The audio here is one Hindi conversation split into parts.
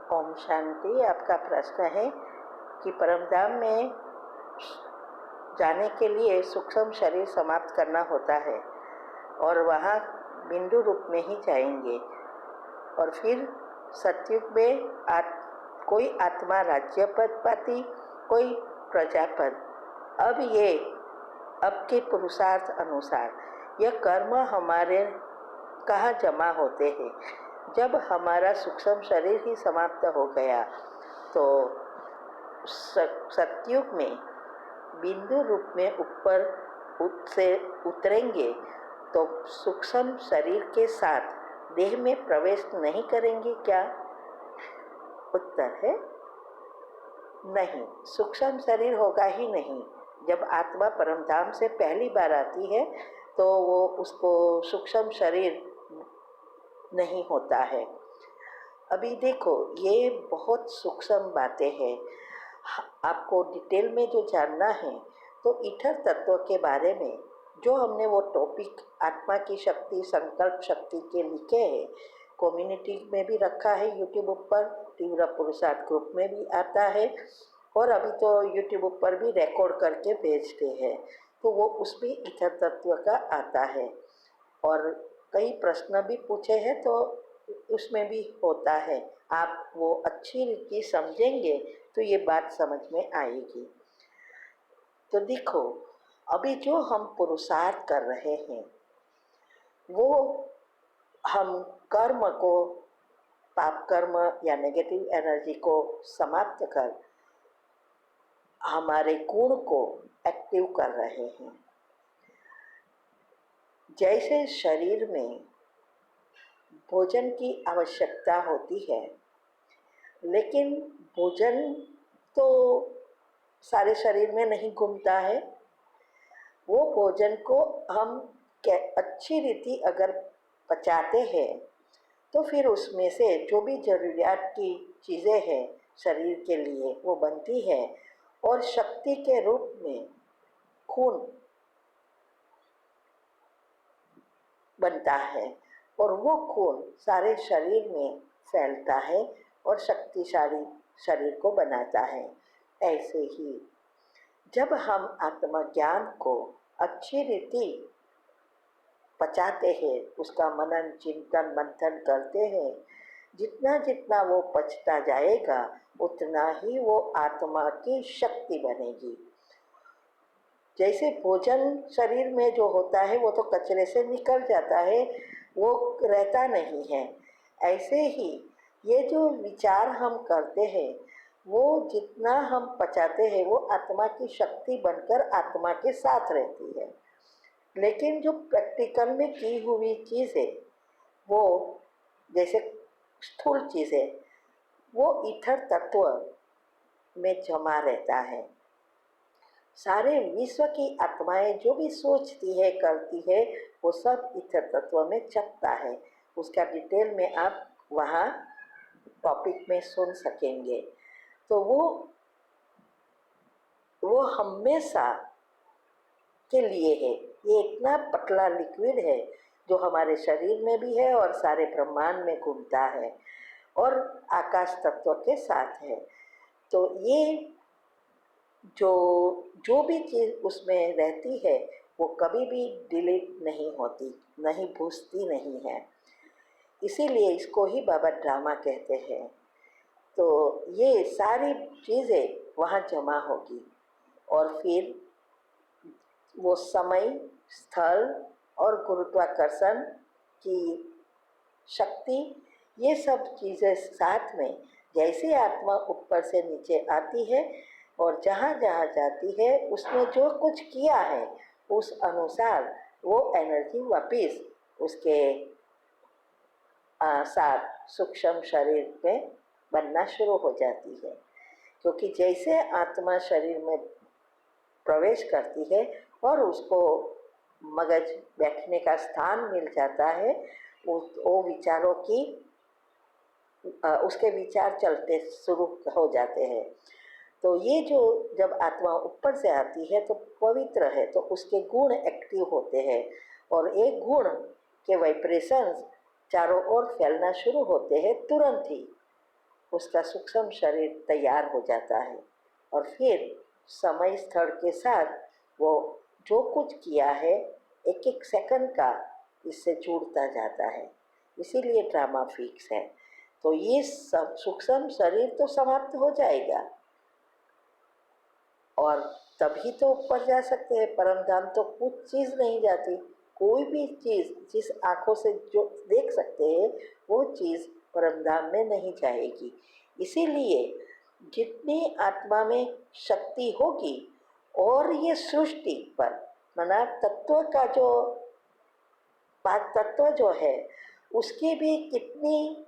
ओम शांति। आपका प्रश्न है कि परमधाम में जाने के लिए सूक्ष्म शरीर समाप्त करना होता है और वहाँ बिंदु रूप में ही जाएंगे और फिर सतयुग में कोई आत्मा राज्य पद पाती, कोई प्रजापद। अब के पुरुषार्थ अनुसार यह कर्म हमारे कहाँ जमा होते हैं। जब हमारा सूक्ष्म शरीर ही समाप्त हो गया तो सतयुग में बिंदु रूप में ऊपर से उतरेंगे तो सूक्ष्म शरीर के साथ देह में प्रवेश नहीं करेंगे क्या? उत्तर है नहीं, सूक्ष्म शरीर होगा ही नहीं। जब आत्मा परमधाम से पहली बार आती है तो वो उसको सूक्ष्म शरीर नहीं होता है। अभी देखो, ये बहुत सूक्ष्म बातें हैं। आपको डिटेल में जो जानना है तो ईथर तत्व के बारे में जो हमने वो टॉपिक आत्मा की शक्ति, संकल्प शक्ति के लिखे हैं, कम्युनिटी में भी रखा है, यूट्यूब पर तीव्र पुरुषार्थ ग्रुप में भी आता है और अभी तो यूट्यूब पर भी रिकॉर्ड करके भेजते हैं, तो वो उसमें ईथर तत्व का आता है। और कई प्रश्न भी पूछे हैं तो उसमें भी होता है। आप वो अच्छी रीति समझेंगे तो ये बात समझ में आएगी। तो देखो, अभी जो हम पुरुषार्थ कर रहे हैं वो हम कर्म को, पाप कर्म या नेगेटिव एनर्जी को समाप्त कर हमारे गुण को एक्टिव कर रहे हैं। जैसे शरीर में भोजन की आवश्यकता होती है, लेकिन भोजन तो सारे शरीर में नहीं घूमता है। वो भोजन को हम अच्छी रीति अगर पचाते हैं तो फिर उसमें से जो भी ज़रूरियात की चीज़ें हैं शरीर के लिए वो बनती है और शक्ति के रूप में खून बनता है और वो खून सारे शरीर में फैलता है और शक्तिशाली शरीर को बनाता है। ऐसे ही जब हम आत्मज्ञान को अच्छी रीति पचाते हैं, उसका मनन चिंतन मंथन करते हैं, जितना जितना वो पचता जाएगा उतना ही वो आत्मा की शक्ति बनेगी। जैसे भोजन शरीर में जो होता है वो तो कचरे से निकल जाता है, वो रहता नहीं है। ऐसे ही ये जो विचार हम करते हैं वो जितना हम पचाते हैं वो आत्मा की शक्ति बनकर आत्मा के साथ रहती है। लेकिन जो प्रैक्टिकल में की हुई चीज़ें, वो जैसे स्थूल चीज़ें, वो ईथर तत्व में जमा रहता है। सारे विश्व की आत्माएं जो भी सोचती है करती है वो सब ईथर तत्व में चलता है। उसका डिटेल में आप वहाँ टॉपिक में सुन सकेंगे। तो वो हमेशा के लिए है। ये इतना पतला लिक्विड है जो हमारे शरीर में भी है और सारे ब्रह्मांड में घूमता है और आकाश तत्व के साथ है। तो ये जो भी चीज़ उसमें रहती है वो कभी भी डिलीट नहीं होती, नहीं भूसती नहीं है। इसीलिए इसको ही बाबा ड्रामा कहते हैं। तो ये सारी चीज़ें वहाँ जमा होगी और फिर वो समय, स्थल और गुरुत्वाकर्षण की शक्ति, ये सब चीज़ें साथ में जैसे आत्मा ऊपर से नीचे आती है और जहाँ जहाँ जाती है उसने जो कुछ किया है उस अनुसार वो एनर्जी वापिस उसके साथ सूक्ष्म शरीर में बनना शुरू हो जाती है। क्योंकि जैसे आत्मा शरीर में प्रवेश करती है और उसको मगज बैठने का स्थान मिल जाता है, वो विचारों की उसके विचार चलते शुरू हो जाते हैं। तो ये जो जब आत्मा ऊपर से आती है तो पवित्र है, तो उसके गुण एक्टिव होते हैं और एक गुण के वाइब्रेशंस चारों ओर फैलना शुरू होते हैं तुरंत ही। उसका सूक्ष्म शरीर तैयार हो जाता है और फिर समय स्थल के साथ वो जो कुछ किया है एक एक सेकंड का इससे जुड़ता जाता है। इसीलिए ड्रामा फिक्स है। तो ये सब सूक्ष्म शरीर तो समाप्त हो जाएगा और तभी तो ऊपर जा सकते हैं। परम धाम तो कुछ चीज़ नहीं जाती। कोई भी चीज़ जिस आँखों से जो देख सकते हैं वो चीज़ परम धाम में नहीं जाएगी। इसीलिए जितनी आत्मा में शक्ति होगी और ये सृष्टि पर माना तत्व का जो तत्व जो है उसकी भी कितनी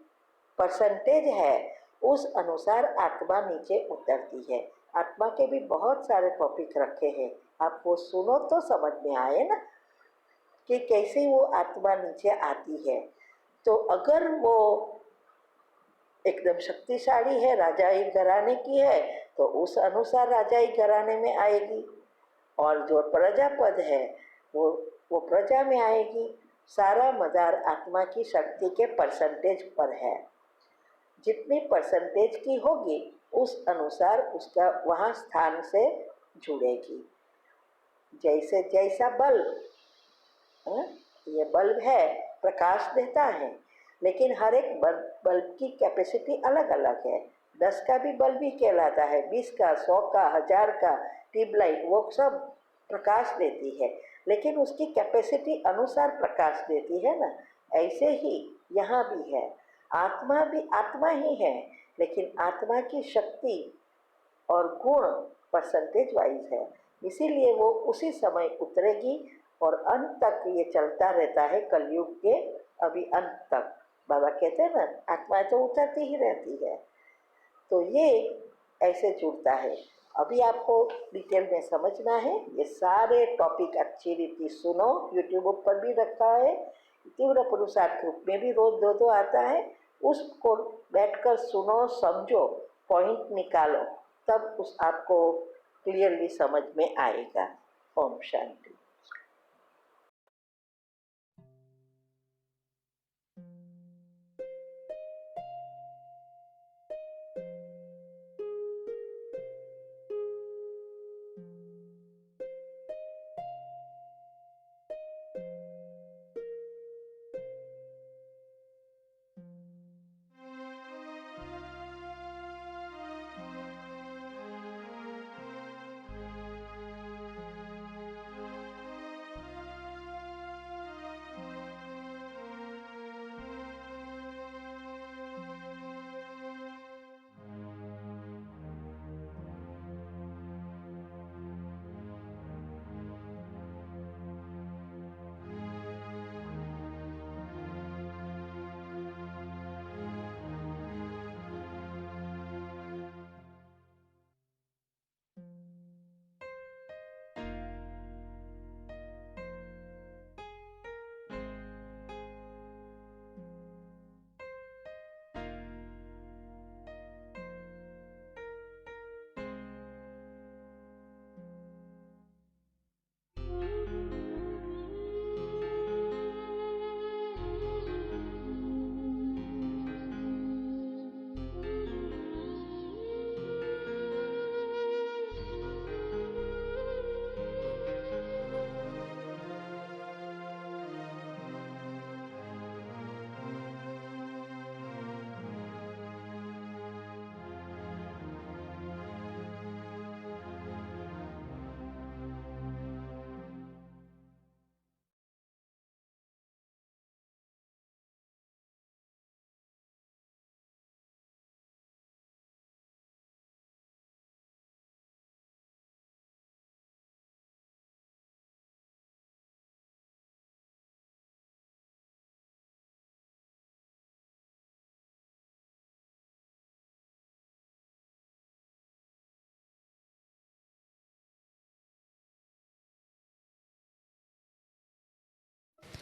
परसेंटेज है उस अनुसार आत्मा नीचे उतरती है। आत्मा के भी बहुत सारे टॉपिक रखे हैं, आप वो सुनो तो समझ में आए ना कि कैसे वो आत्मा नीचे आती है। तो अगर वो एकदम शक्तिशाली है, राजाई घराने की है, तो उस अनुसार राजाई घराने में आएगी और जो प्रजापद है वो प्रजा में आएगी। सारा मदार आत्मा की शक्ति के परसेंटेज पर है। जितनी परसेंटेज की होगी उस अनुसार उसका वहाँ स्थान से जुड़ेगी। जैसे जैसा बल्ब, ये बल्ब है प्रकाश देता है, लेकिन हर एक बल्ब की कैपेसिटी अलग अलग है। 10 का भी बल्ब ही कहलाता है, 20 का, 100 का, 1000 का ट्यूबलाइट वो सब प्रकाश देती है, लेकिन उसकी कैपेसिटी अनुसार प्रकाश देती है ना। ऐसे ही यहाँ भी है, आत्मा भी आत्मा ही है, लेकिन आत्मा की शक्ति और गुण परसेंटेज वाइज है। इसीलिए वो उसी समय उतरेगी और अंत तक ये चलता रहता है, कलयुग के अभी अंत तक। बाबा कहते हैं ना आत्मा तो उतरती ही रहती है। तो ये ऐसे जुड़ता है। अभी आपको डिटेल में समझना है। ये सारे टॉपिक अच्छी रीति सुनो, यूट्यूब पर भी रखा है, तीव्र पुरुषार्थ ग्रुप में भी रोज 2-2 आता है। उसको बैठकर सुनो, समझो, पॉइंट निकालो, तब उस आपको क्लियरली समझ में आएगा। ओम शांति।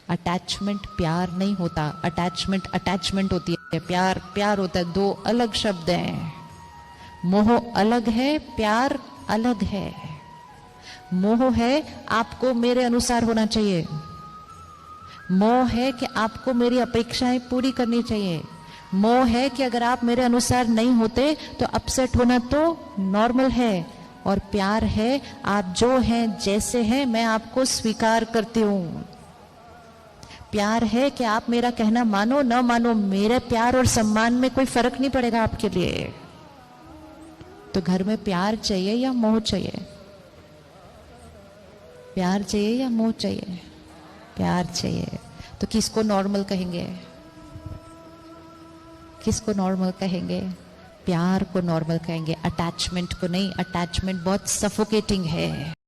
अटैचमेंट प्यार नहीं होता, अटैचमेंट अटैचमेंट होती है, प्यार प्यार होता है। दो अलग शब्द हैं। मोह अलग है, प्यार अलग है। मोह है आपको मेरे अनुसार होना चाहिए, मोह है कि आपको मेरी अपेक्षाएं पूरी करनी चाहिए, मोह है कि अगर आप मेरे अनुसार नहीं होते तो अपसेट होना तो नॉर्मल है। और प्यार है आप जो हैं जैसे हैं मैं आपको स्वीकार करती हूं। प्यार है कि आप मेरा कहना मानो न मानो, मेरे प्यार और सम्मान में कोई फर्क नहीं पड़ेगा आपके लिए। तो घर में प्यार चाहिए या मोह चाहिए? प्यार चाहिए या मोह चाहिए? प्यार चाहिए। तो किसको नॉर्मल कहेंगे? किसको नॉर्मल कहेंगे? प्यार को नॉर्मल कहेंगे, अटैचमेंट को नहीं। अटैचमेंट बहुत सफोकेटिंग है।